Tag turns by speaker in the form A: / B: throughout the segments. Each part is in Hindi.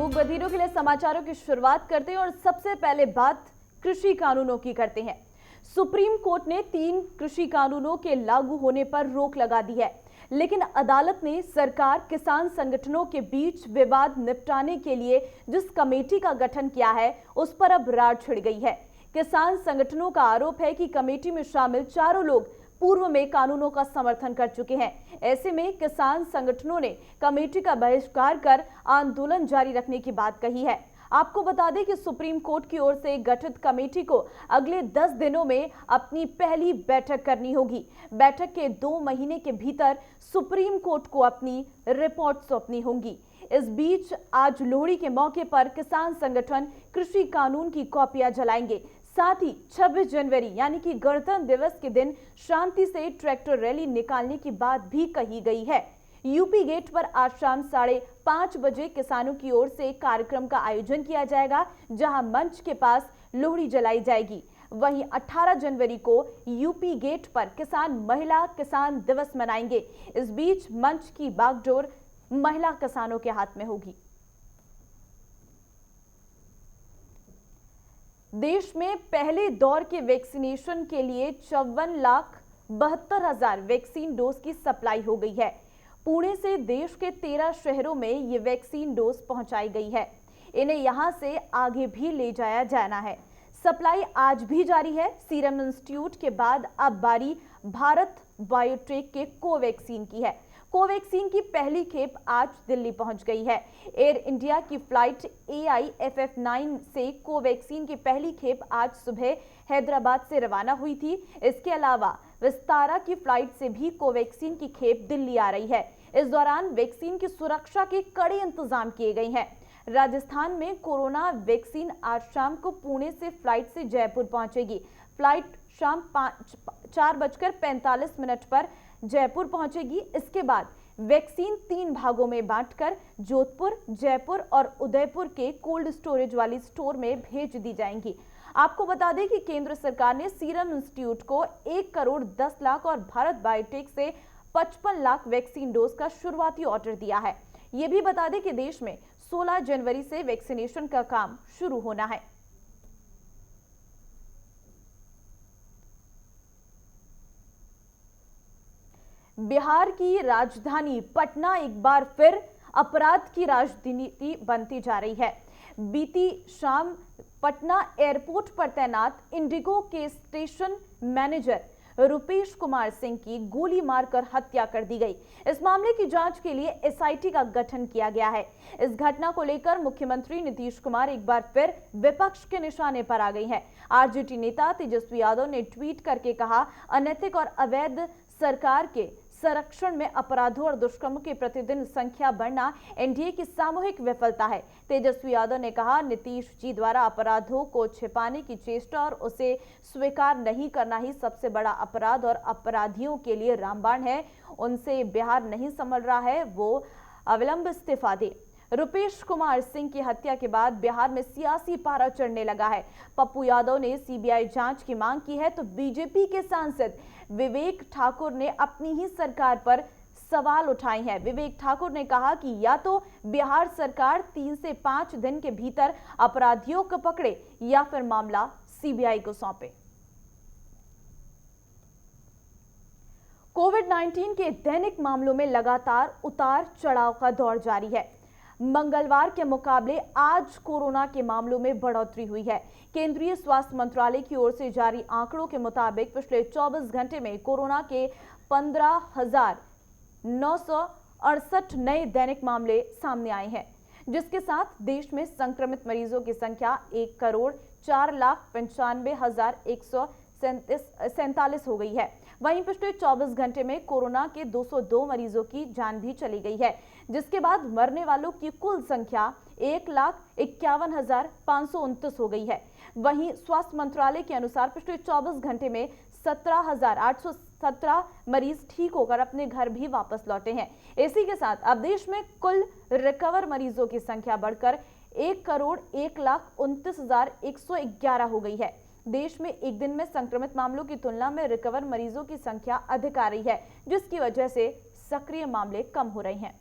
A: मूक बधिरों के लिए समाचारों की शुरुआत करते हैं और सबसे पहले बात कृषि कानूनों की करते हैं। सुप्रीम कोर्ट ने 3 कृषि कानूनों के लागू होने पर रोक लगा दी है, लेकिन अदालत ने सरकार किसान संगठनों के बीच विवाद निपटाने के लिए जिस कमेटी का गठन किया है उस पर अब रार छिड़ गई है। किसान संगठनों का आरोप है कि कमेटी में शामिल चारों लोग पूर्व में कानूनों का समर्थन कर चुके हैं। ऐसे में किसान संगठनों ने कमेटी का बहिष्कार कर आंदोलन जारी रखने की बात कही है। आपको बता दें कि सुप्रीम कोर्ट की ओर से गठित कमेटी को अगले 10 दिनों में अपनी पहली बैठक करनी होगी। बैठक के 2 महीने के भीतर सुप्रीम कोर्ट को अपनी रिपोर्ट सौंपनी होगी। इस बीच आज लोहड़ी के मौके पर किसान संगठन कृषि कानून की कॉपियां जलाएंगे। साथ ही 26 जनवरी यानी कि गणतंत्र दिवस के दिन शांति से ट्रैक्टर रैली निकालने की बात भी कही गई है। यूपी गेट पर आज शाम 5:30 बजे किसानों की ओर से कार्यक्रम का आयोजन किया जाएगा, जहां मंच के पास लोहड़ी जलाई जाएगी। वहीं 18 जनवरी को यूपी गेट पर किसान दिवस मनाएंगे। इस बीच मंच की बागडोर महिला किसानों के हाथ में होगी। देश में पहले दौर के वैक्सीनेशन के लिए 54,72,000 वैक्सीन डोज की सप्लाई हो गई है। पुणे से देश के 13 शहरों में ये वैक्सीन डोज पहुंचाई गई है। इन्हें यहां से आगे भी ले जाया जाना है। सप्लाई आज भी जारी है। सीरम इंस्टीट्यूट के बाद अब बारी भारत बायोटेक के कोवैक्सीन की है। कोवैक्सीन की पहली खेप आज दिल्ली पहुंच गई है। एयर इंडिया की फ्लाइट AIFF9 से कोवैक्सीन की पहली खेप आज सुबह हैदराबाद से रवाना हुई थी। इसके अलावा विस्तारा की फ्लाइट से भी कोवैक्सीन की खेप दिल्ली आ रही है। इस दौरान वैक्सीन की सुरक्षा के कड़े इंतजाम किए गए हैं। राजस्थान में कोरोना वैक्सीन आज शाम को पुणे से फ्लाइट से जयपुर पहुंचेगी। फ्लाइट शाम 4:45 पर जयपुर पहुंचेगी। इसके बाद वैक्सीन 3 भागों में बांटकर जोधपुर, जयपुर और उदयपुर के कोल्ड स्टोरेज वाली स्टोर में भेज दी जाएंगी। आपको बता दें कि केंद्र सरकार ने सीरम इंस्टीट्यूट को 1 करोड़ 10 लाख और भारत बायोटेक से 55 लाख वैक्सीन डोज का शुरुआती ऑर्डर दिया है। ये भी बता दें कि देश में 16 जनवरी से वैक्सीनेशन का काम शुरू होना है। बिहार की राजधानी पटना एक बार फिर अपराध की राजधानी बनती जा रही है। बीती शाम पटना एयरपोर्ट पर तैनात इंडिगो के स्टेशन मैनेजर रुपेश कुमार सिंह की गोली मारकर हत्या कर दी गई। इस मामले की जांच के लिए SIT का गठन किया गया है। इस घटना को लेकर मुख्यमंत्री नीतीश कुमार एक बार फिर विपक्ष के निशाने पर आ गई हैं। RJD नेता तेजस्वी यादव ने ट्वीट करके कहा, अनैतिक और अवैध सरकार के संरक्षण में अपराधों और दुष्कर्मों की प्रतिदिन संख्या बढ़ना NDA की सामूहिक विफलता है। तेजस्वी यादव ने कहा, नीतीश जी द्वारा अपराधों को छिपाने की चेष्टा और उसे स्वीकार नहीं करना ही सबसे बड़ा अपराध और अपराधियों के लिए रामबाण है। उनसे बिहार नहीं संभल रहा है, वो अविलंब इस्तीफा दे। रुपेश कुमार सिंह की हत्या के बाद बिहार में सियासी पारा चढ़ने लगा है। पप्पू यादव ने CBI जांच की मांग की है तो बीजेपी के सांसद विवेक ठाकुर ने अपनी ही सरकार पर सवाल उठाए हैं। विवेक ठाकुर ने कहा कि या तो बिहार सरकार 3 से 5 दिन के भीतर अपराधियों को पकड़े या फिर मामला CBI को सौंपे। कोविड-19 के दैनिक मामलों में लगातार उतार चढ़ाव का दौर जारी है। मंगलवार के मुकाबले आज कोरोना के मामलों में बढ़ोतरी हुई है। केंद्रीय स्वास्थ्य मंत्रालय की ओर से जारी आंकड़ों के मुताबिक पिछले 24 घंटे में कोरोना के 15,968 नए दैनिक मामले सामने आए हैं, जिसके साथ देश में संक्रमित मरीजों की संख्या 1,04,95,147 हो गई है। वहीं पिछले 24 घंटे में कोरोना के 202 मरीजों की जान भी चली गई है, जिसके बाद मरने वालों की कुल संख्या 1,51,529 हो गई है। वहीं स्वास्थ्य मंत्रालय के अनुसार पिछले 24 घंटे में 17,817 मरीज ठीक होकर अपने घर भी वापस लौटे हैं। इसी के साथ अब देश में कुल रिकवर मरीजों की संख्या बढ़कर 1,01,29,111 हो गई है। देश में एक दिन में संक्रमित मामलों की तुलना में रिकवर मरीजों की संख्या अधिक आ रही है, जिसकी वजह से सक्रिय मामले कम हो रहे हैं।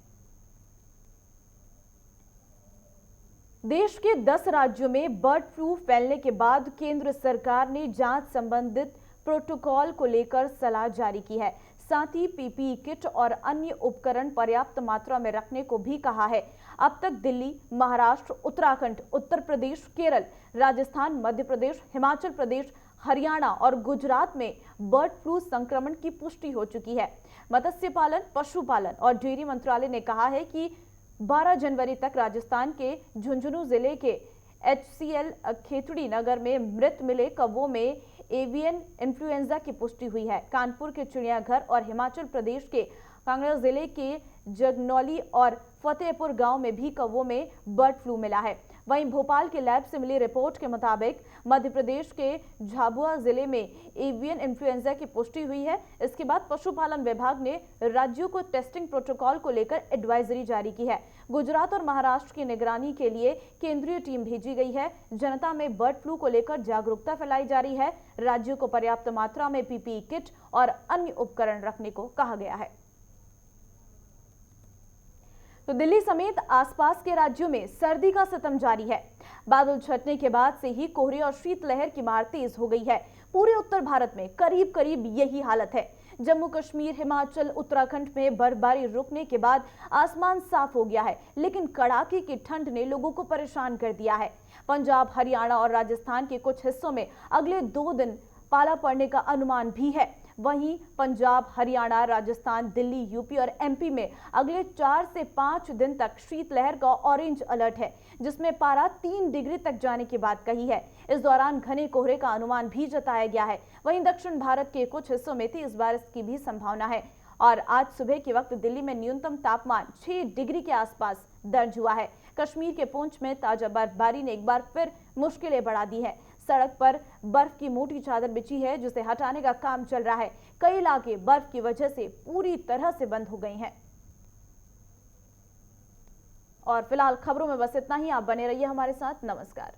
A: देश के 10 राज्यों में बर्ड फ्लू फैलने के बाद केंद्र सरकार ने जांच संबंधित प्रोटोकॉल को लेकर सलाह जारी की है। साथ ही पीपीई किट और अन्य उपकरण पर्याप्त मात्रा में रखने को भी कहा है। अब तक दिल्ली, महाराष्ट्र, उत्तराखंड, उत्तर प्रदेश, केरल, राजस्थान, मध्य प्रदेश, हिमाचल प्रदेश, हरियाणा और गुजरात में बर्ड फ्लू संक्रमण की पुष्टि हो चुकी है। मत्स्य पालन, पशुपालन और डेयरी मंत्रालय ने कहा है कि 12 जनवरी तक राजस्थान के झुंझुनू जिले के HCL खेतड़ी नगर में मृत मिले कौवों में एवियन इन्फ्लुएंजा की पुष्टि हुई है। कानपुर के चिड़ियाघर और हिमाचल प्रदेश के कांगड़ा जिले के जगनौली और फतेहपुर गांव में भी कौवों में बर्ड फ्लू मिला है। वहीं भोपाल के लैब से मिली रिपोर्ट के मुताबिक मध्य प्रदेश के झाबुआ जिले में एवियन इन्फ्लुएंजा की पुष्टि हुई है। इसके बाद पशुपालन विभाग ने राज्यों को टेस्टिंग प्रोटोकॉल को लेकर एडवाइजरी जारी की है। गुजरात और महाराष्ट्र की निगरानी के लिए केंद्रीय टीम भेजी गई है। जनता में बर्ड फ्लू को लेकर जागरूकता फैलाई जा रही है। राज्यों को पर्याप्त मात्रा में पीपीई किट और अन्य उपकरण रखने को कहा गया है। तो दिल्ली समेत आसपास के राज्यों में सर्दी का सितम जारी है। बादल छटने के बाद से ही कोहरे और शीतलहर की मार तेज हो गई है। पूरे उत्तर भारत में करीब करीब यही हालत है। जम्मू कश्मीर, हिमाचल, उत्तराखंड में बर्फबारी रुकने के बाद आसमान साफ हो गया है, लेकिन कड़ाके की ठंड ने लोगों को परेशान कर दिया है। पंजाब, हरियाणा और राजस्थान के कुछ हिस्सों में अगले 2 दिन पाला पड़ने का अनुमान भी है। वहीं पंजाब, हरियाणा, राजस्थान, दिल्ली, यूपी और एमपी में अगले 4 से 5 दिन तक शीतलहर का ऑरेंज अलर्ट है, जिसमें पारा 3 डिग्री तक जाने की बात कही है। इस दौरान घने कोहरे का अनुमान भी जताया गया है। वहीं दक्षिण भारत के कुछ हिस्सों में तेज बारिश की भी संभावना है। और आज सुबह के वक्त दिल्ली में न्यूनतम तापमान 6 डिग्री के आसपास दर्ज हुआ है। कश्मीर के पुंछ में ताजा बर्फबारी ने एक बार फिर मुश्किलें बढ़ा दी है। सड़क पर बर्फ की मोटी चादर बिछी है, जिसे हटाने का काम चल रहा है। कई इलाके बर्फ की वजह से पूरी तरह से बंद हो गए हैं। और फिलहाल खबरों में बस इतना ही। आप बने रहिए हमारे साथ। नमस्कार।